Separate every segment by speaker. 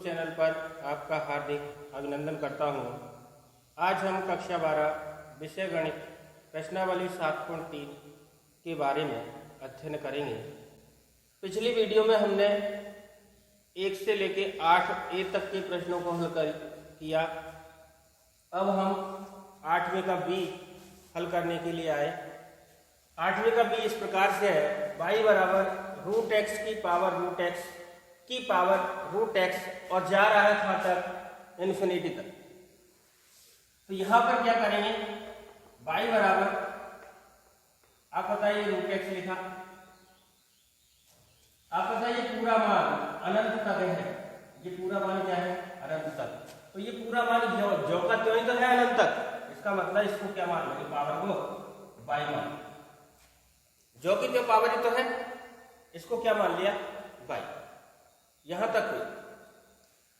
Speaker 1: Channel पर आपका हार्दिक अभिनंदन करता हूँ। आज हम कक्षा 12 विषय गणित प्रश्नावली 7.3 के बारे में अध्ययन करेंगे। पिछली वीडियो में हमने 1 से लेके 8A तक के प्रश्नों को हल किया। अब हम 8वें का B हल करने के लिए आए। 8वें का B इस प्रकार से है, y बराबर √x की पावर √x की पावर √x और जा रहा है कहाँ तक? इन्फिनिटी तक। तो यहां पर क्या करेंगे? y बराबर, आप बताइए, √x लिखा, आप बताइए पूरा मान अनंत तक है। ये पूरा मान क्या है? अनंत तक। तो ये पूरा मान जो का त्यों ही तो है अनंत तक। इसका मतलब इसको क्या मान लो? पावर को y मान, जो कि जो पावर ही तो है, इसको क्या मान लिया? y। यहां तक हुई।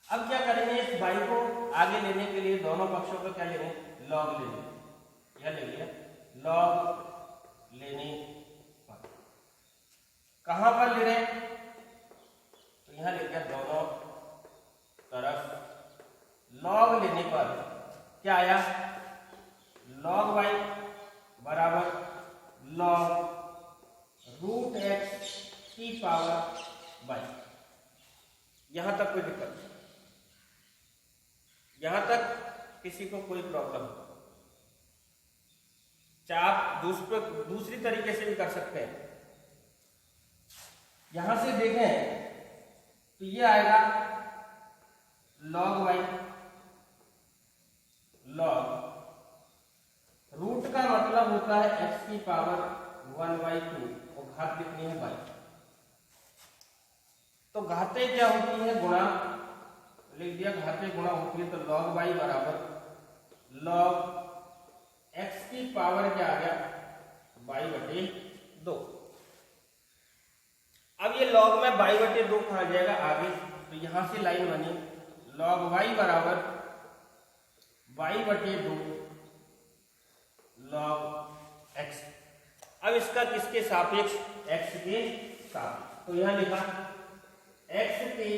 Speaker 1: अब क्या करेंगे? इस y को आगे लेने के लिए दोनों पक्षों को क्या लेंगे? लॉग लेंगे। क्या ले लिया? लॉग लेने पर। कहां पर ले रहे हैं? तो यहां ले लिया दोनों तरफ लॉग लेने पर क्या आया? लॉग y बराबर लॉग √x की पावर y। यहां तक कोई दिक्कत नहीं, यहां तक किसी को कोई प्रॉब्लम नहीं। आप दूसरी तरीके से भी कर सकते हैं। यहां से देखें तो ये आएगा log y log रूट का मतलब होता है x की पावर 1/2 और घात कितनी है? y। तो घातें क्या होती है? गुणा। लिख दिया, घातें गुणा होती है। तो log y बराबर log x की पावर क्या आ गया? y/2। अब ये log में y/2 कहा जाएगा आगे। तो यहां से लाइन बनी log y बराबर y/2 log x। अब इसका किसके सापेक्ष? x के सापेक्ष। तो यहां लिखा x के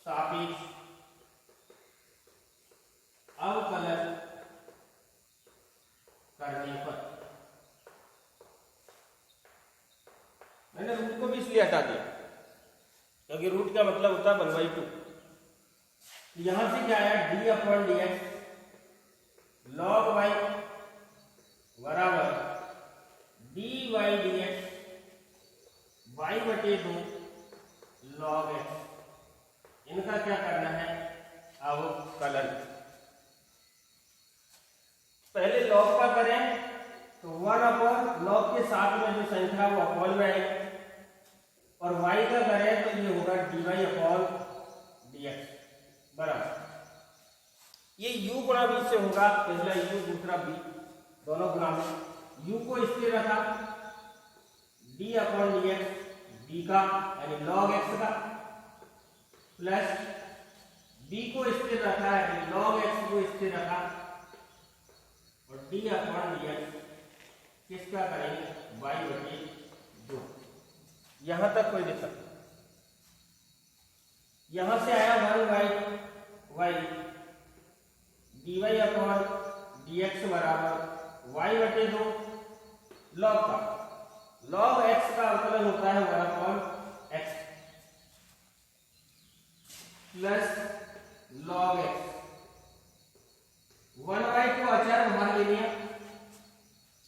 Speaker 1: सापेक्ष अवकलन करने पर। मैंने रूट को भी इसलिए हटा दिया क्योंकि रूट का मतलब होता है 1/2। यहां से क्या आया? d/dx log y बराबर dy/dx y/2 log x। इनका क्या करना है? अवकलन। पहले log का करें तो 1/log के साथ में जो संख्या वो अपॉन में आएगी, और y का करें तो ये होगा dy/dx बराबर। ये u गुणा v से होगा, पहला u दूसरा v, दोनों गुणा में। u को स्थिर रखा, d/dx b का यानी log x का, प्लस b को स्थिर रखा है, log x को स्थिर रखा, और d/dx किसका करेंगे? y/2। यहां तक कोई दिक्कत नहीं। यहां से आया 1/y dy/dx बराबर y/2 log का। log x का अवकलन होता है 1/x प्लस log x। 1/2 अचर बाहर ले लिया,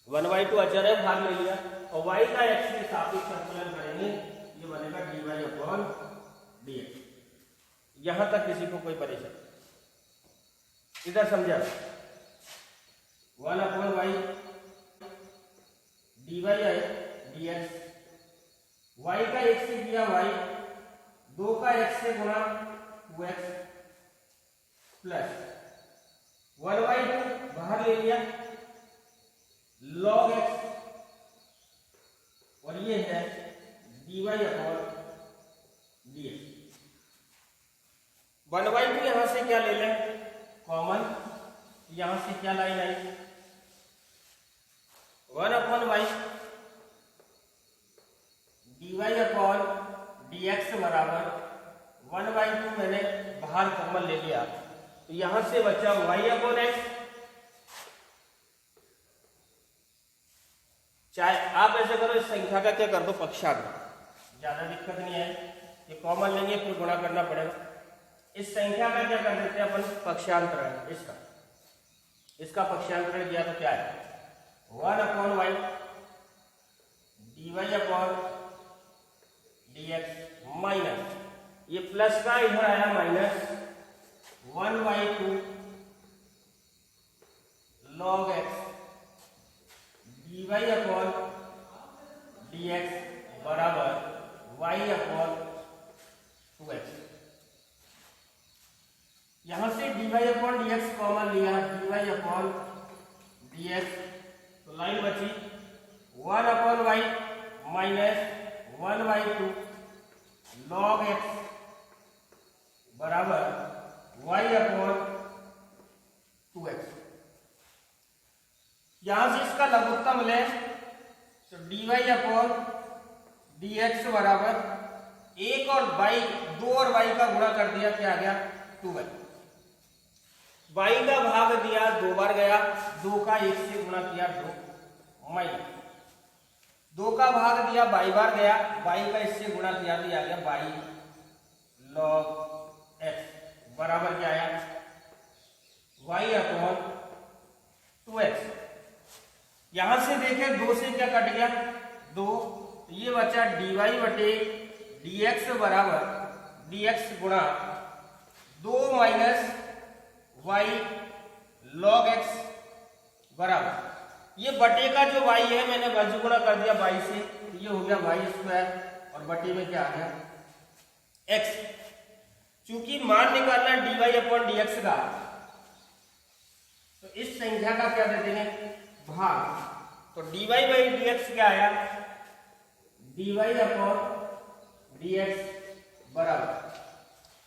Speaker 1: 1/2 अचर है, बाहर ले लिया, और y का x के सापेक्ष अवकलन करेंगे, ये बनेगा dy/dx। यहां तक किसी को कोई परेशानी? इधर समझा? 1/y dy/dx, y का x से किया y, 2 का x से गुणा 2x, प्लस 1/2 बाहर ले लिया, log x, और ये है dy/dx। 1/2 यहां से क्या ले लें? कॉमन। यहां से क्या लाइन आई? 1/y dy/dx बराबर 1/2 मैंने बाहर कॉमन ले लिया, तो यहां से बचा y/x। चाहे आप ऐसे करो, इस संख्या का क्या कर दो पक्षांतर, ज्यादा दिक्कत नहीं है, ये कॉमन लेंगे फिर गुणा करना पड़ेगा। इस संख्या का क्या कर देते हैं अपन पक्षांतर है इसका पक्षांतर किया तो क्या है 1/y dy/dx माइनस ये प्लस का इधर आया माइनस 1/2 log x dy/dx बराबर y/2x। यहां से dy/dx कॉमन लिया, dy/dx तो लाइन बची 1/y माइनस 1/2 log x बराबर y/2x। यहां से इसका लघुत्तम ले तो dy/dx बराबर 1 और y 2 और y का गुणा कर दिया, क्या आ गया 2y। y का भाग दिया 2 बार गया, 2 का 1 से गुणा किया 2 माइनस 2 का भाग दिया y बार गया, y का इससे गुणा किया तो आ गया y log x बराबर क्या आया y/2x। यहां से देखें 2 से क्या कट गया 2, तो ये बचा dy/dx बराबर dx गुणा 2 माइनस y log x बराबर ये बटे का जो y है मैंने बाजू गुणा कर दिया y से, तो ये हो गया y² और बटे में क्या आ गया x। चूंकि मान निकालना dy/dx का, तो इस संख्या का क्या दे देंगे भाग, तो dy/dx क्या आया dy/dx बराबर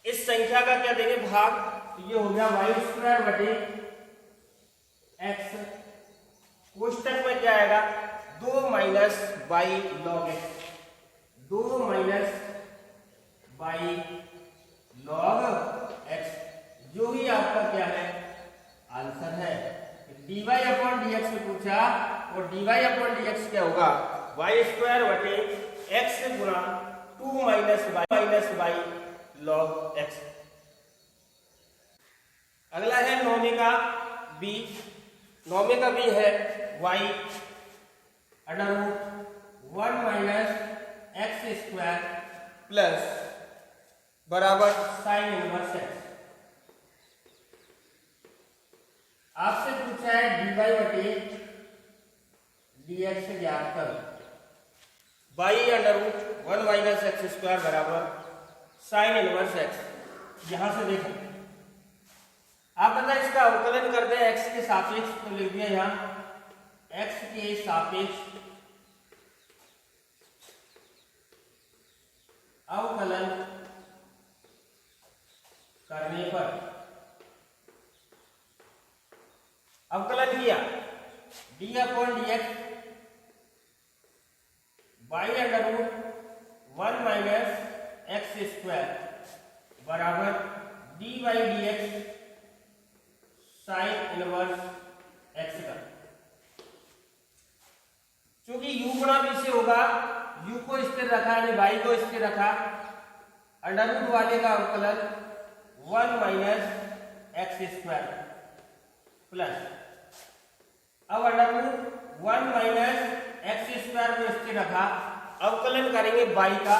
Speaker 1: इस संख्या का क्या देंगे भाग, तो ये हो गया y² बटे x। कोष्टक में क्या आएगा 2 minus y log x, 2 minus y log x, जो ही आपका क्या है आंसर है। dy/dx से पूछा और dy/dx क्या होगा y² बटे x गुणा 2 माइनस y log x। अगला है 9वें का b। 9वें का b है y √1 माइनस x² प्लस बराबर साइन इनवर्स x। आपसे पूछा है dy/dx ज्ञात कर, y√1 माइनस x² बराबर साइन इनवर्स x। यहां से देखें आप अगर इसका अवकलन कर दें x के सापेक्ष, तो लिख दिया यहां x के सापेक्ष अवकलन करने पर, अवकलन किया d/dx y√1 माइनस x² बराबर d/dx साइन इनवर्स x का। क्योंकि u गुणा b से होगा, u को स्थिर रखा यानी y को स्थिर रखा, अंडर रूट वाले का अवकलन 1 माइनस x² प्लस, अब अंडर रूट 1 माइनस x² को स्थिर रखा, अवकलन करेंगे y का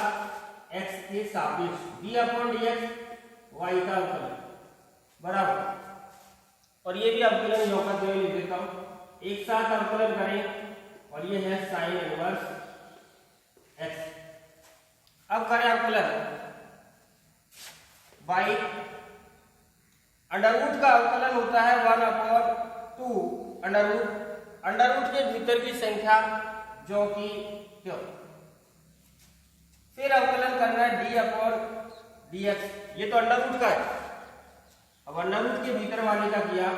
Speaker 1: x के सापेक्ष d/dx y का अवकलन बराबर, और ये भी अवकलन योग का लिख देता हूं, एक साथ अवकलन करें और ये है साइन इनवर्स x। अब करें अवकलन y अंडर रूट का अवकलन होता है 1/2 अंडर रूट के भीतर की संख्या जो कि क्यों, फिर अवकलन करना है d/dx, ये तो अंडर रूट का है, अब अंडर रूट के भीतर वाले का किया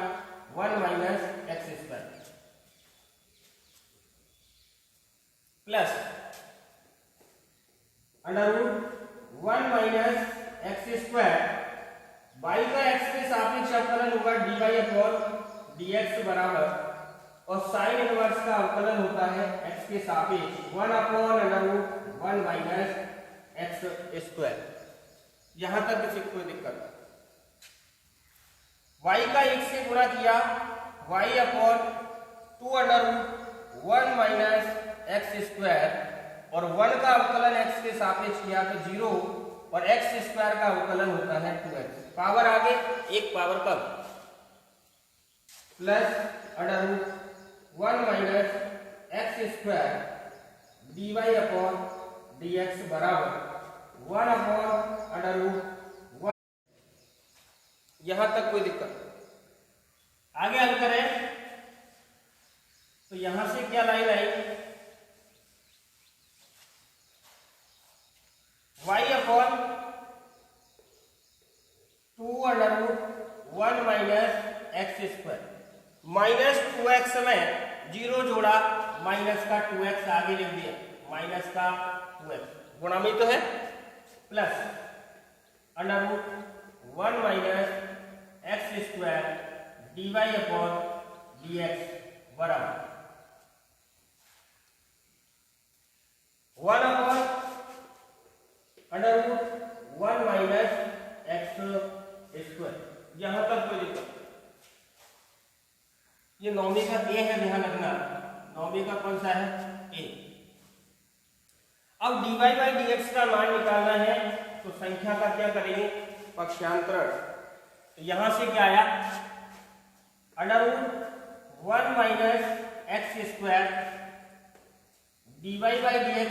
Speaker 1: 1 minus x² plus under root 1 minus x square, y का x के सापेक्ष अवकलन होगा dy अपॉन dx बराबर, और साइन इनवर्स का अवकलन होता है x के सापेक्ष 1 upon under root 1 minus x square. यहां तक किसी को कोई दिक्कत नहीं। y का 1 से गुणा किया, y upon 2 under root 1 minus x square, और 1 का अवकलन x के सापेक्ष किया तो 0, और एक्स स्क्वायर का अवकलन होता है 2x। पावर आगे एक पावर कम, plus under root 1 minus x square dy upon dx बराबर 1 अपॉन अंडर रूट 1। यहां तक कोई दिक्कत? आगे हल करें तो यहां से क्या लाइन आई, y upon 2 under root 1 minus x square, minus 2x में 0 जोड़ा, माइनस का 2x आगे लिख दिया, माइनस का 2x गुणा में तो है, plus under root 1 minus x square dy upon dx बराबर 1 upon under root 1 minus x square. यहां तक कोई दिक्कत? ये नौवीं का ए है, ध्यान रखना, नौवीं का कौन सा है? ए। अब dy बाई dx का मान निकालना है तो संख्या का क्या करेंगे? पक्षांतरण। तो यहां से क्या आया, under root 1 minus x square dy by dx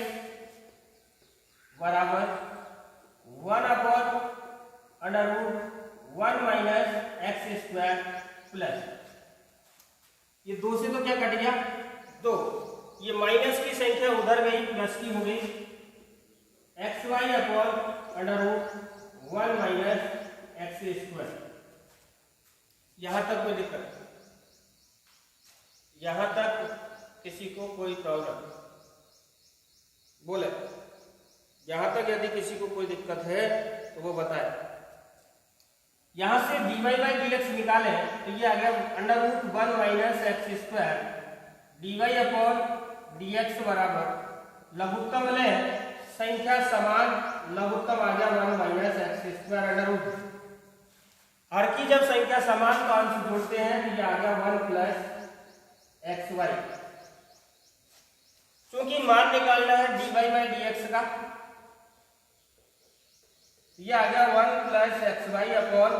Speaker 1: बराबर 1 upon under root 1 minus x square plus, ये 2 से तो क्या कट गया? 2, ये माइनस की संख्या उधर गई, प्लस की हो गई, x y upon under root 1 minus x square. यहां तक कोई दिक्कत? यहां तक किसी को कोई प्रॉब्लम? बोले, यहां तक यदि किसी को कोई दिक्कत है तो वो बताए। यहां से dy बाई dx निकाले तो ये आ गया under root 1 minus x square dy upon dx बराबर, लघुत्तम ले, संख्या समान, लघुत्तम आ गया 1 minus x square under root. हर की जब संख्या समान तो अंश जोड़ते हैं तो ये आ गया 1 प्लस एक्स वाई। क्योंकि मान निकालना है dy बाई dx का, ये आ गया 1 plus x y upon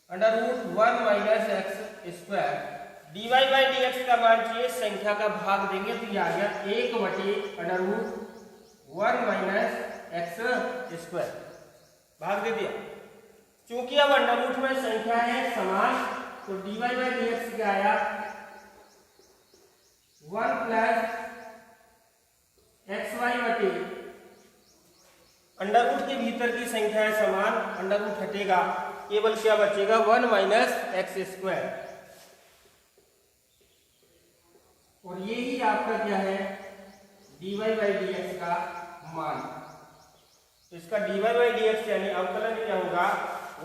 Speaker 1: under root 1 minus x square. dy by dx का मान चाहिए, संख्या का भाग देंगे तो ये आ गया 1 बटे under root 1 minus x square, भाग दे दिया। क्योंकि अब अंडर रूट में संख्या है समान तो dy बाई dx क्या आया, 1 प्लस एक्स वाई बटे अंडर रूट के भीतर की संख्या है समान, अंडर रूट हटेगा, केवल क्या बचेगा 1 माइनस एक्स स्क्वायर। और ये ही आपका क्या है, dy बाई dx का मान। तो इसका dy बाई dx यानी अवकलन क्या होगा,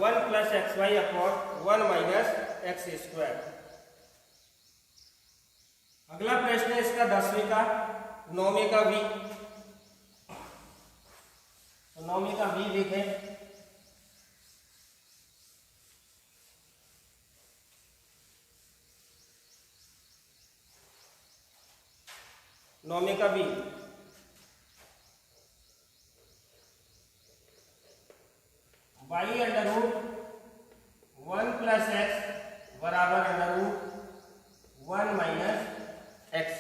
Speaker 1: 1 plus x y upon 1 minus x square. अगला प्रश्न है इसका 10वीं का, 9वीं का भी। तो 9वीं का भी देखें, नौवीं का भी y under root 1 plus x बराबर अंडर रूट 1 माइनस एक्स।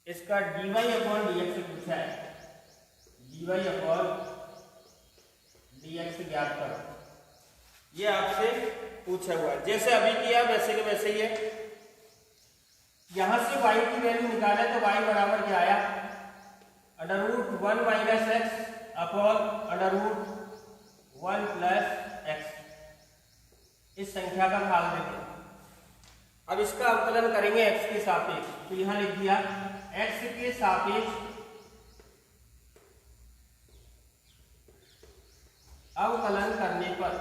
Speaker 1: इसका dy अपॉन dx पूछा है, dy अपॉन dx ज्ञात करो, ये आपसे पूछा हुआ है। जैसे अभी किया वैसे के वैसे ही है। यहां से y की वैल्यू निकाले तो y बराबर क्या आया, under root 1 minus x upon under root 1 plus x. इस संख्या का भाग देते हैं। अब इसका अवकलन करेंगे x के सापेक्ष, तो यहां लिख दिया x के सापेक्ष अवकलन करने पर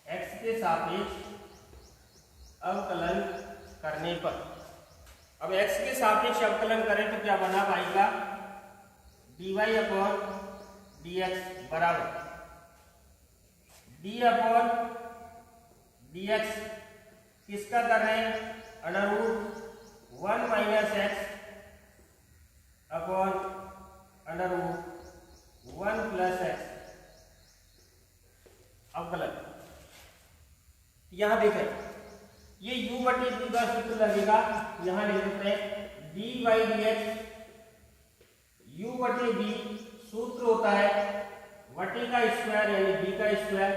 Speaker 1: x के सापेक्ष अवकलन करने पर, अब x के सापेक्ष अवकलन करें तो क्या बना पाएगा, dy अपॉन dx बराबर d अपॉन dx किसका कर रहे हैं, under root 1 minus x upon under root 1 plus x अवकलन। यहां देखें ये u बटे b का सूत्र लगेगा, यहां लिख देते हैं d by d x, u बटे b सूत्र होता है बटे का स्क्वायर यानी b का स्क्वायर,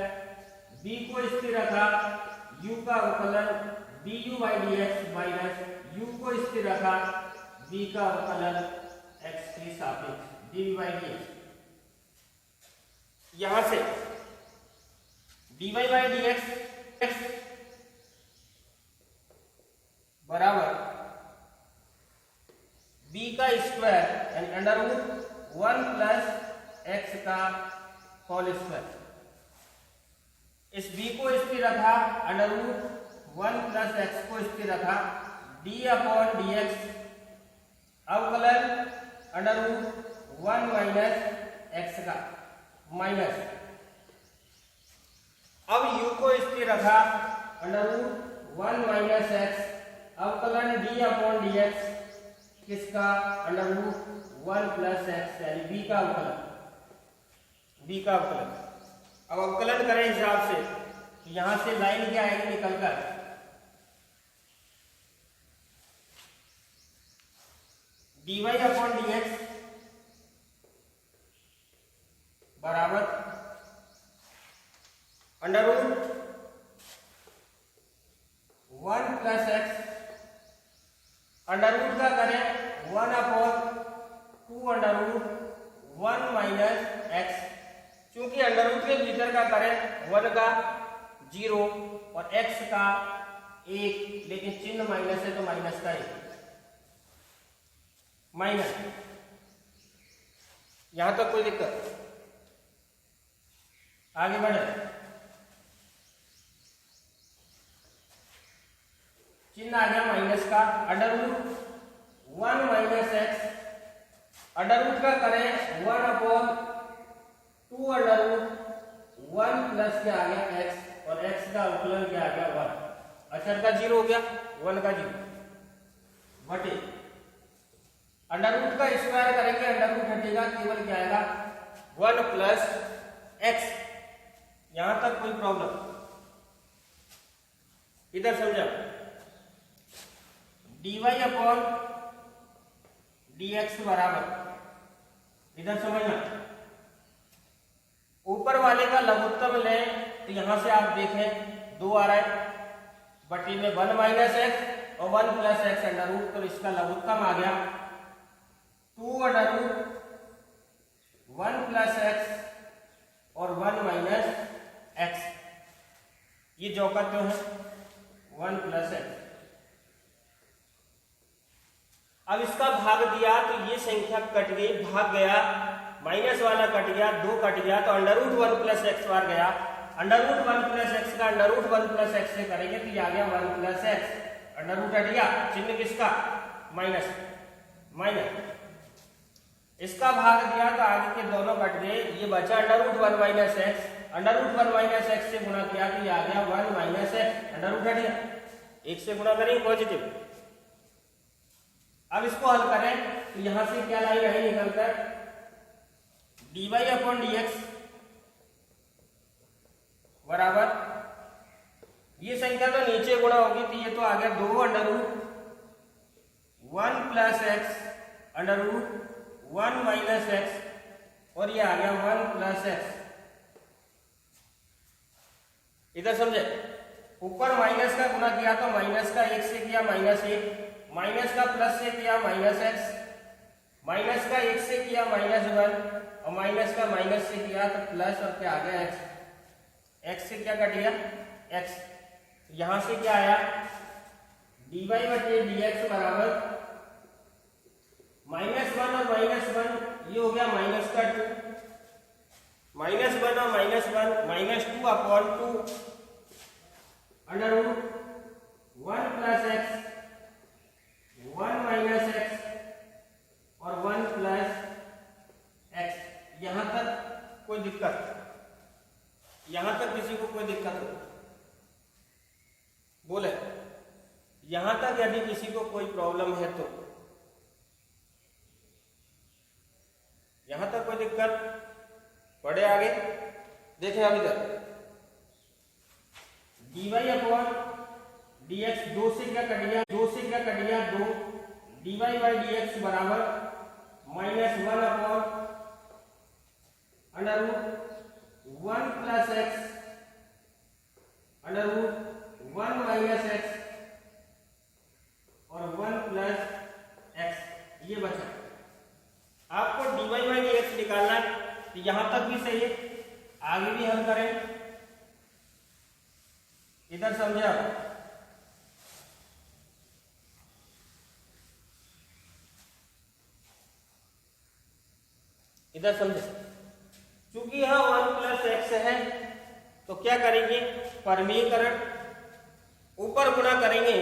Speaker 1: b को स्थिर रखा u का अवकलन du by d x minus u को स्थिर रखा b का अवकलन x के सापेक्ष डी बाई डी एक्स। यहां से dy बाई डी एक्स बराबर b का स्क्वायर यानी अंडर रूट 1 प्लस एक्स का होल स्क्वायर, इस b को स्थिर रखा अंडर रूट 1 प्लस एक्स को स्थिर रखा d अपॉन डी एक्स अवकलन अंडर रूट 1 माइनस एक्स का माइनस, अब u को स्थिर रखा अंडर रूट 1 माइनस एक्स अवकलन d अपॉन डी एक्स किसका, अंडर रूट 1 प्लस एक्स यानी b का अवकलन, b का अवकलन। अब अवकलन करें हिसाब से तो यहां से लाइन क्या आएगी निकलकर, dy अपॉन डी एक्स बराबर under root 1 plus x, under root का करें 1 upon 2 under root 1 minus x, क्योंकि अंडर रूट के भीतर का करें 1 का 0 और x का 1, लेकिन चिन्ह माइनस है तो माइनस का 1 माइनस, यहां तक कोई दिक्कत, आगे बढ़े, चिन्ह आ गया माइनस का, under root 1 minus x, under root का करें 1 अपॉन 2 अंडर रूट 1 प्लस क्या आ गया x और x का अवकलन क्या आ गया 1, अचर का 0 हो गया 1 का 0 बटे अंडर रूट का स्क्वायर करेंगे अंडर रूट हटेगा केवल क्या आएगा 1 प्लस एक्स। यहां तक कोई प्रॉब्लम, इधर समझा, dy अपॉन dx बराबर, इधर समझना, ऊपर वाले का लघुत्तम लें तो यहां से आप देखें 2 आ रहा है बटी में 1 माइनस एक्स और 1 प्लस एक्स अंडर रूट, तो इसका लघुत्तम आ गया 2 अंडर रूट 1 प्लस एक्स और 1 माइनस एक्स, ये जो का क्यों है 1 प्लस एक्स। अब इसका भाग दिया तो ये संख्या कट गई, भाग गया, माइनस वाला कट गया, 2 कट गया तो अंडर रूट 1 प्लस एक्स बार गया, अंडर रूट 1 प्लस एक्स का अंडर रूट 1 प्लस एक्स से करेंगे तो ये आ गया 1 प्लस एक्स, अंडर रूट हट गया, चिन्ह किसका माइनस माइनस, इसका भाग दिया तो आगे के दोनों कट गए, ये बचा under root 1 minus x, under root 1 minus x से गुणा किया तो ये आ गया 1 माइनस एक्स, अंडर रूट हट गया, 1 से गुणा करेंगे पॉजिटिव। अब इसको हल करें तो यहां से क्या लाइन आई निकलकर dy अपॉन dx बराबर, ये संख्या तो नीचे गुणा होगी तो ये तो आ गया 2 under root 1 plus x under root 1 minus x और ये आ गया 1 प्लस एक्स। इधर समझे, ऊपर माइनस का गुणा किया तो माइनस का 1 से किया माइनस 1, माइनस का प्लस से किया माइनस एक्स, माइनस का 1 से किया माइनस 1 और माइनस का माइनस से किया तो प्लस और क्या आ गया एक्स, एक्स से क्या कट गया एक्स, यहां से क्या आया dy बटे dx बराबर -1 और -1 ये हो गया -2 -1 और -1 -2 upon 2 under root 1 plus x 1 minus x और 1 प्लस एक्स। यहां तक कोई दिक्कत? यहां तक किसी को कोई दिक्कत हो बोले? यहां तक यदि किसी को कोई प्रॉब्लम है तो यहां तक कोई दिक्कत? पढ़े आगे देखें अभी तक। dy अपॉन dx 2 से क्या कट गया? 2 से क्या कट गया? 2 dy बाई dx बराबर -1 upon under root 1 plus x under root 1 minus x और 1 प्लस एक्स। ये बचा। आपको dy बाई dx निकालना है, तो यहां तक भी सही है, आगे भी हल करें। इधर समझे आप? इधर समझे? चूंकि यहां 1 प्लस एक्स है तो क्या करेंगे? परमीकरण ऊपर गुणा करेंगे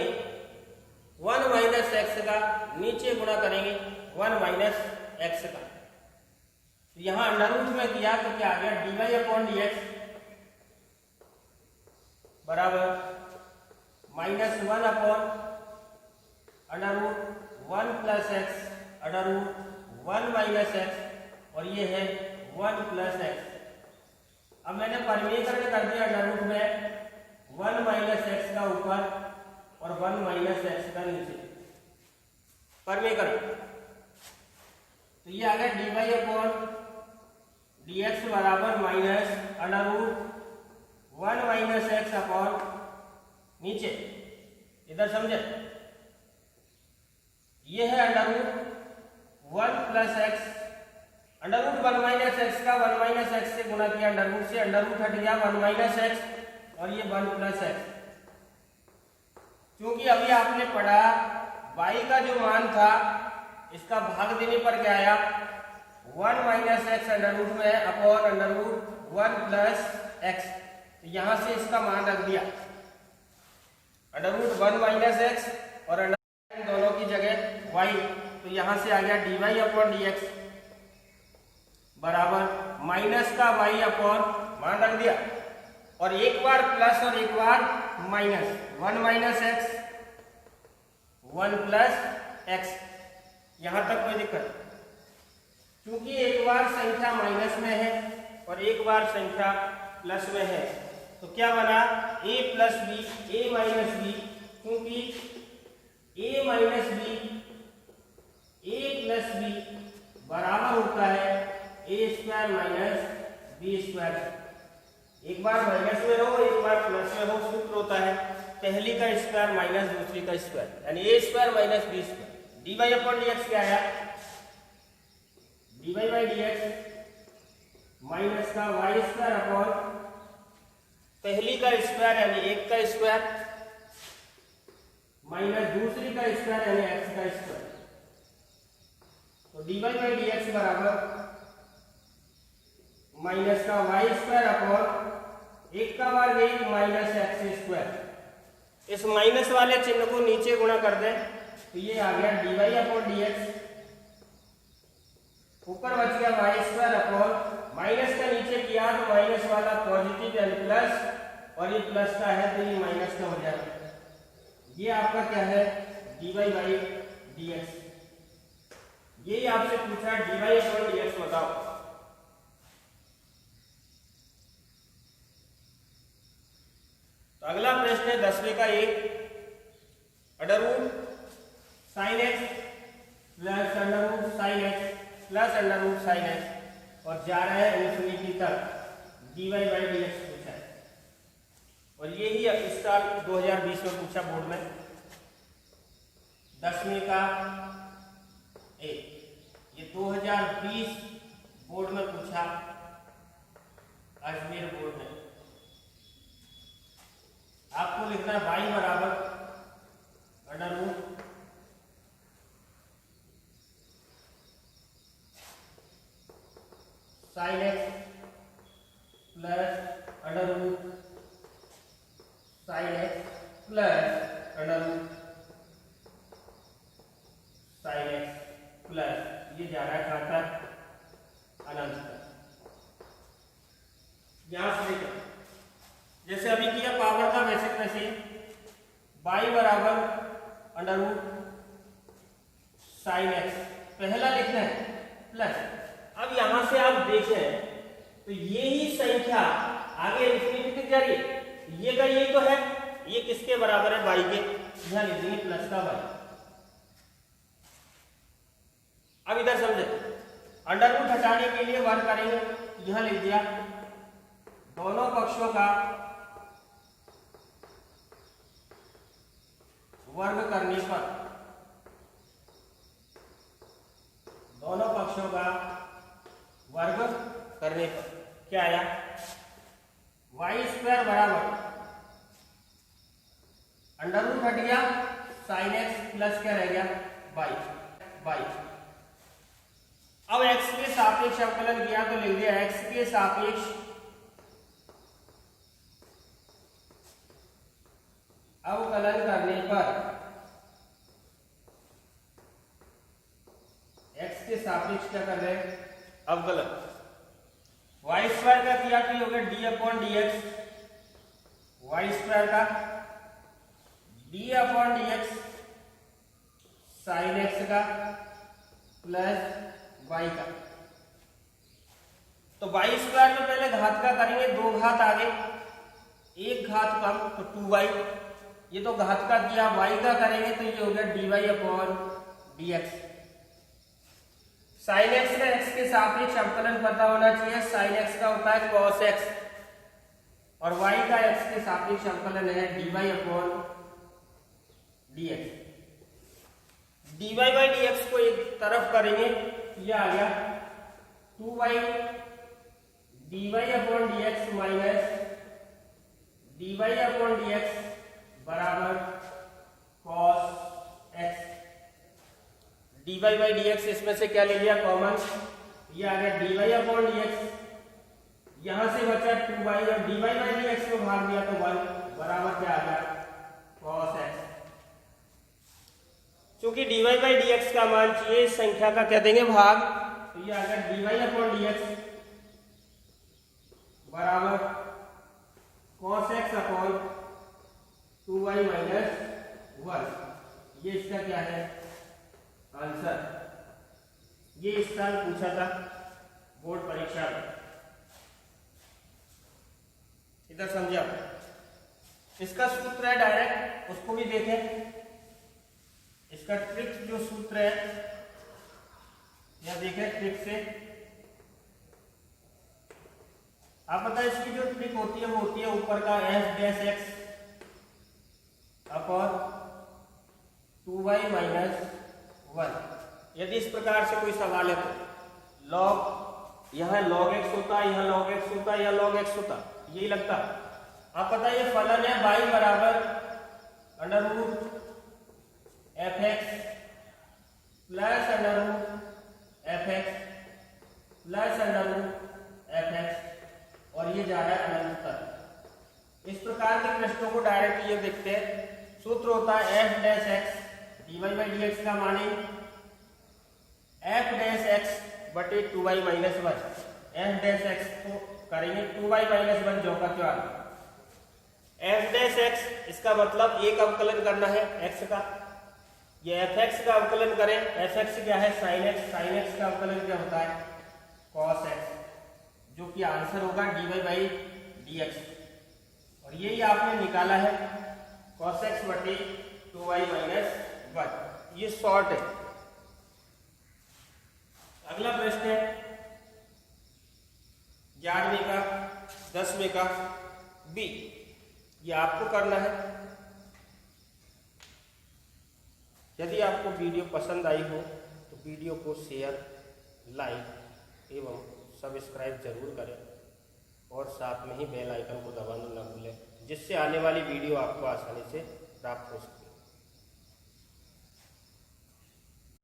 Speaker 1: 1 माइनस एक्स का, नीचे गुणा करेंगे 1 माइनस एक्स का। तो यहां अंडर रूट में किया तो क्या आ गया? dy अपॉन dx बराबर -1 upon under root 1 plus x under root 1 minus x और ये है 1 प्लस एक्स। अब मैंने परमीकरण कर दिया अंडर रूट में 1 माइनस एक्स का ऊपर और 1 माइनस एक्स का नीचे, परमीकरण। तो ये आ गया dy अपॉन dx बराबर minus under root 1 minus x upon नीचे। इधर समझे? ये है under root 1 plus x, under root 1 minus x का 1 माइनस एक्स से गुणा किया, अंडर रूट से अंडर रूट हट गया 1 माइनस एक्स और ये 1 प्लस एक्स। क्योंकि अभी आपने पढ़ा y का जो मान था इसका भाग देने पर क्या आया? 1 माइनस एक्स अंडर रूट में upon under root 1 plus x. यहां से इसका मान रख दिया अंडर रूट 1 माइनस एक्स और अंडर दोनों की जगह y। तो यहां से आ गया dy अपॉन dx बराबर माइनस का y अपॉन मान रख दिया और एक बार प्लस और एक बार minus, 1 minus x 1 plus x. यहां तक कोई दिक्कत? क्योंकि एक बार संख्या माइनस में है और एक बार संख्या प्लस में है तो क्या बना? a plus b a minus b, क्योंकि a minus b a plus b बराबर होता है a square minus b square. एक बार माइनस में हो एक बार प्लस में हो, सूत्र होता है पहली का स्क्वायर माइनस दूसरी का स्क्वायर, यानी a square minus b square. dy upon dx क्या आया? dy बाई dx माइनस का y स्क्वायर अपॉन पहली का स्क्वायर यानी एक का स्क्वायर माइनस दूसरी का स्क्वायर यानी x का स्क्वायर। तो dy बाई dx बराबर माइनस का y स्क्वायर अपॉन एक का वर्ग 1 माइनस एक्स स्क्वायर। इस माइनस वाले चिन्ह को नीचे गुणा कर दें तो ये आ गया dy अपॉन dx, ऊपर बच गया y स्क्वायर अपॉन माइनस का नीचे किया तो माइनस वाला पॉजिटिव यानी प्लस और ये प्लस का है तो ये माइनस का हो जाएगा। ये आपका क्या है? dy by dx। ये आपसे पूछा dy अपॉन dx बताओ। तो अगला प्रश्न है 10वें का 1 under root sine x plus under root sine x plus under root sine x और जा रहा है इन्फिनिटी तक dy बाई dx पूछा है। और ये ही इस साल 2020 में पूछा बोर्ड में 10वें का 1, ये 2020 बोर्ड में पूछा अजमेर बोर्ड में। आपको लिखना है y बराबर under root sine x under root sine x plus under root sine x plus ये जा रहा है कहां तक, अनंत तक। यहां से देखो जैसे अभी किया पावर का वैसे वैसे y बराबर अंडर रूट साइन एक्स पहला लिखना है प्लस। अब यहां से आप देखें तो ये ही संख्या आगे इंफिनिटी तक जा रही है, ये का ये तो है, ये किसके बराबर है, y के, यहां लिख देंगे प्लस का y। अब इधर समझे, अंडर रूट हटाने के लिए वर्ग करेंगे, यहां लिख दिया दोनों पक्षों का वर्ग करने पर, दोनों पक्षों का वर्ग करने पर क्या आया, वाई स्क्वायर बराबर अंडर रूट हट गया, साइन एक्स प्लस क्या रह गया, बाई। अब x के सापेक्ष अवकलन किया तो लिख दिया x के सापेक्ष अवकलन करने पर, x के सापेक्ष क्या कर रहे हैं, अवकलन। वाई स्क्वायर का किया तो ये हो गया D upon D x, Y square का D upon D x sine x का प्लस वाई का। तो वाई स्क्वायर में पहले घात का करेंगे, दो घात आगे एक घात कम तो 2y, ये तो घात का किया, y का करेंगे तो ये हो गया dy upon dx। Sine x का x के सापेक्ष अवकलन पता होना चाहिए, साइन x का होता है cos x और y का x के सापेक्ष अवकलन है dy upon dx। dy by dx को एक तरफ करेंगे, ये आ गया 2y dy upon dx minus dy upon dx बराबर cos x। dy by dx इसमें से क्या ले लिया कॉमन, ये आ गया dy अपॉन dx, यहां से बचा 2y और dy बाई dx को भाग दिया तो 1 बराबर क्या आ गया cos x। क्योंकि dy बाई dx का मान चाहिए इस संख्या का क्या देंगे भाग, तो ये आ गया dy अपॉन dx बराबर cos x upon 2y minus 1। ये इसका क्या है आंसर, ये इस साल पूछा था बोर्ड परीक्षा में। इधर समझे आप, इसका सूत्र है डायरेक्ट, उसको भी देखें। इसका ट्रिक जो सूत्र है या देखें ट्रिक से, आप पता है इसकी जो ट्रिक होती है वो होती है ऊपर का f dash x upon 2y minus 1। यदि इस प्रकार से कोई सवाल है तो लॉग, यहाँ log x होता है, यहाँ log x होता है, या log x होता, यही लगता। आप पता है ये फलन है y बराबर under root f x plus under root f x plus under root f x, और ये जा रहा है अनंत तक। इस प्रकार के प्रश्नों को डायरेक्ट ये देखते हैं, सूत्र होता है f dash x d y by d x का माने एफ डैश एक्स बटे 2y minus 1। F dash x को करेंगे 2y माइनस 1 जो का क्या आ रहा, एफ डैश एक्स इसका मतलब एक अवकलन करना है x का, ये एफ एक्स का अवकलन करें, एफ एक्स क्या है साइन एक्स, साइन एक्स का अवकलन क्या होता है cos x, जो कि आंसर होगा dy बाई dx। और यही आपने निकाला है cos x बटे 2y माइनस 1। ये शॉर्ट है। अगला प्रश्न है 11वें का 10वें का बी, ये आपको करना है। यदि आपको वीडियो पसंद आई हो तो वीडियो को शेयर, लाइक एवं सब्सक्राइब जरूर करें और साथ में ही बेल आइकन को दबाना न भूलें, जिससे आने वाली वीडियो आपको आसानी से प्राप्त हो सके।